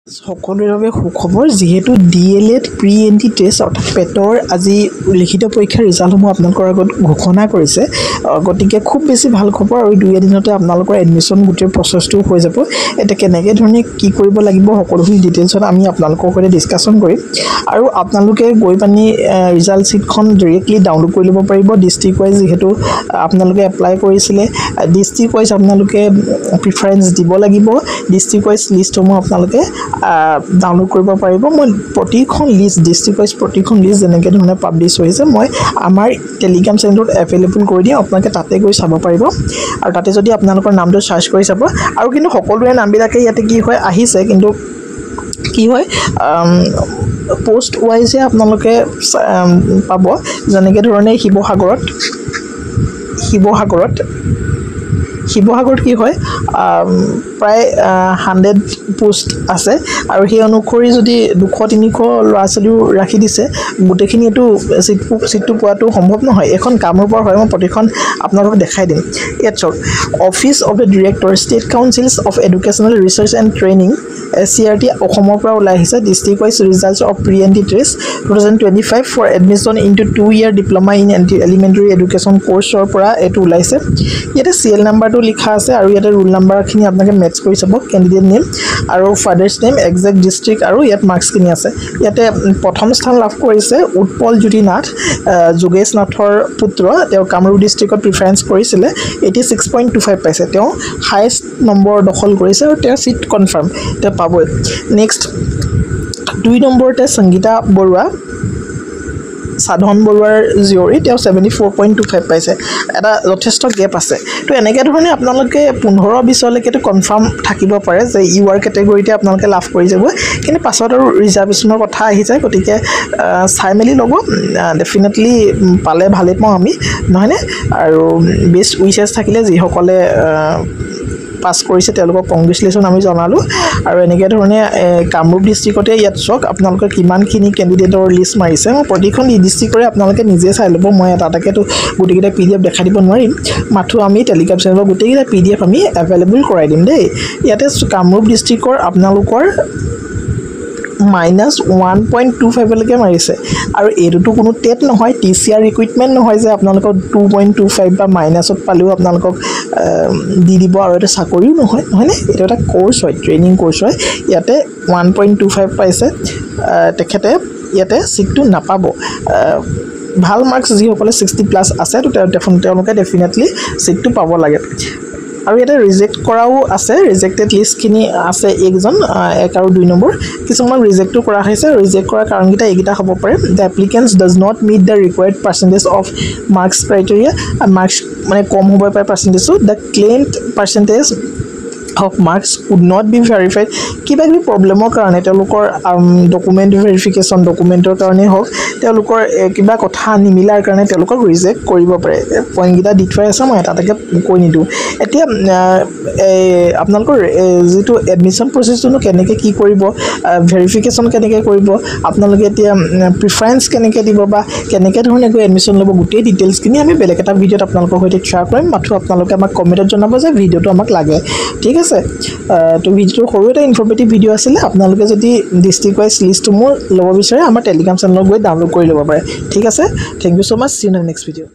সকলোৰে বাবে সুখবৰ যিহেতু ডিএলএড প্ৰি এন্ট্ৰি টেষ্ট অৰ্থাৎ পেটৰ আজি লিখিত পৰীক্ষাৰ ৰিজাল্টসমূহ আপোনালোকৰ আগত ঘোষণা কৰিছে গতিকে খুব বেছি ভাল খবৰ আৰু দুই এদিনতে আপোনালোকৰ এডমিশ্যন গোটেই প্ৰচেছটো হৈ যাব এটা কেনেকৈ ধৰণে কি কৰিব লাগিব সকলোখিনি ডিটেইলছত আমি আপোনালোকৰ সৈতে ডিছকাশ্যন কৰিম আৰু আপোনালোকে গৈ পানি ৰিজাল্ট ছিটখন ডাইৰেক্টলি ডাউনলোড কৰি ল'ব পাৰিব ডিষ্ট্ৰিক্ট ৱাইজ যিহেতু আপোনালোকে এপ্লাই কৰিছিলে ডিষ্ট্ৰিক্ট ৱাইজ আপোনালোকে প্ৰিফাৰেঞ্চ দিব লাগিব ডিষ্ট্ৰিক্ট ৱাইজ লিষ্টসমূহ আপোনালোকে ডাউনলোড কৰিব পাৰিব মই প্ৰতিখন লিষ্ট ডিষ্ট্ৰিক্ট ৱাইজ প্ৰতিখন লিষ্ট যেনেকৈ ধৰণে পাব্লিছ হৈছে মই আমাৰ টেলিগ্ৰাম চেনেলত এভেইলেবল কৰি দিওঁ আপোনালোকে তাতে গৈ চাব পাৰিব আৰু তাতে যদি আপোনালোকৰ নামটো চাৰ্চ কৰি চাব আৰু কিন্তু সকলোৰে নামবিলাকে ইয়াতে কি হয় আহিছে কিন্তু কি হয় পোষ্ট ৱাইজে আপোনালোকে পাব যেনেকৈ ধৰণে শিৱসাগৰত কি হয় প্ৰায় 100 পোষ্ট আছে আৰু সেই অনুসৰি যদি 200-300 ল'ৰা ছোৱালীও ৰাখি দিছে গোটেইখিনি এইটো চিটটো পোৱাটো সম্ভৱ নহয় এখন কামৰূপৰ হয় মই প্ৰতিখন আপোনালোকক দেখাই দিম ইয়াত চাওক office of the director state councils of educational research and training CRT অসমৰ পৰা ওলাই আহিছে district wise results of pre entry test 2025 for admission into 2-year diploma in elementary education কোৰ্ছৰ পৰা এইটো ওলাইছে ইয়াতে CL নাম্বাৰটো লিখা আছে আৰু ইয়াতে ৰোল নাম্বাৰখিনি আপোনালোকে মেটচ কৰি চাব কেণ্ডিডেট নেম আৰু ফাদাৰ্ছ নেম এক্সাক্ট ডিষ্ট্ৰিক্ট আৰু ইয়াত মাৰ্কছখিনি আছে ইয়াতে প্ৰথম স্থান লাভ কৰিছে উৎপল জ্যোতি নাথ যোগেশ নাথৰ পুত্ৰ তেওঁ কামৰূপ ডিষ্ট্ৰিক্টত প্ৰিফাৰেঞ্চ কৰিছিলে 86.25 পাইছে তেওঁ হাইয়েষ্ট নম্বৰ দখল কৰিছে আৰু তেওঁ চিট কনফাৰ্ম তেওঁ পাবই নেক্সট 2 নম্বৰতে সংগীতা বৰুৱা সাধন বৰুৱাৰ জীয়ৰী তেওঁ 74.25 পাইছে এটা যথেষ্ট গেপ আছে তো এনেকৈ ধৰণে আপোনালোকে 15-20 লৈকেতো কনফাৰ্ম থাকিব পাৰে যে ইউআৰ কেটেগৰীতে আপোনালোকে লাভ কৰি যাব কিন্তু পাছত আৰু ৰিজাৰ্ভেশ্যনৰ কথা আহি যায় গতিকে চাই মেলি ল'ব ডেফিনেটলি পালে ভালেই পাওঁ আমি নহয়নে আৰু বেষ্ট উইচেছ থাকিলে যিসকলে পাছ কৰিছে তেওঁলোকক কংগ্ৰেচুলেশ্যন আমি জনালোঁ আৰু এনেকৈ ধৰণে কামৰূপ ডিষ্ট্ৰিক্টতে ইয়াত চাওক আপোনালোকে কিমানখিনি কেণ্ডিডেটৰ লিষ্ট মাৰিছে মই প্ৰতিখন ডিষ্ট্ৰিক্টৰে আপোনালোকে নিজে চাই ল'ব মই এটাকেতো গোটেইকেইটা PDF দেখাই দিব নোৱাৰিম মাথো আমি টেলিগ্ৰাম চেনেলত গোটেইকেইটা PDF আমি এভেইলেবল কৰাই দিম দেই ইয়াতে কামৰূপ ডিষ্ট্ৰিক্টৰ আপোনালোকৰ -1.25 লৈকে মাৰিছে আৰু এইটোতো কোনো টেট নহয় TCR ৰিকুইটমেণ্ট নহয় যে আপোনালোকক 2.25 বা মাইনাছত পালেও আপোনালোকক দি দিব আৰু এটা চাকৰিও নহয় নহয়নে এইটো এটা কোৰ্ছ হয় ট্ৰেইনিং কোৰ্ছ হয় ইয়াতে 1.25 পাইছে তেখেতে ইয়াতে চিটটো নাপাব ভাল মাৰ্কছ যিসকলে 60+ আছে তো তেওঁলোকে ডেফিনেটলি চিটটো পাব লাগে আৰু এটা ৰিজেক্ট কৰাও আছে ৰিজেক্টেড লিষ্টখিনি আছে একজন 1 আৰু 2 নম্বৰ কিছুমান ৰিজেক্টটো কৰা হৈছে ৰিজেক্ট কৰাৰ কাৰণকেইটা এইকেইটা হ'ব পাৰে the applicants does not meet the required percentage of marks criteria marks মানে কম হ'ব পাৰে পাৰ্চেণ্টেজটো the claimed percentage of marks could not be verified কিবা কিবি প্ৰবলেমৰ কাৰণে তেওঁলোকৰ ডকুমেণ্ট ভেৰিফিকেশ্যন ডকুমেণ্টৰ কাৰণে হওক তেওঁলোকৰ কিবা কথা নিমিলাৰ কাৰণে তেওঁলোকক ৰিজেক্ট কৰিব পাৰে পইণ্টকেইটা দি থোৱা আছে মই এটাকে কৈ নিদিওঁ এতিয়া আপোনালোকৰ যিটো এডমিশ্যন প্ৰচেছটো কেনেকৈ কি কৰিব ভেৰিফিকেশ্যন কেনেকৈ কৰিব আপোনালোকে এতিয়া প্ৰিফাৰেঞ্চ কেনেকৈ দিব বা কেনেকৈ ধৰণে গৈ এডমিশ্যন ল'ব গোটেই ডিটেইলছখিনি আমি বেলেগ এটা ভিডিঅ'ত আপোনালোকৰ সৈতে শ্বেয়াৰ কৰিম মাথো আপোনালোকে আমাক কমেণ্টত জনাব যে ভিডিঅ'টো আমাক লাগে ঠিক আছে তো ভিডিঅ'টো সৰু এটা ইনফৰ্মেটিভ ভিডিঅ' আছিলে আপোনালোকে যদি ডিষ্ট্ৰিক্ট ৱাইজ লিষ্টসমূহ ল'ব বিচাৰে আমাৰ টেলিগ্ৰাম চেনেলত গৈ ডাউনলোড কৰি ল'ব পাৰে ঠিক আছে thank you so' much see you in next video'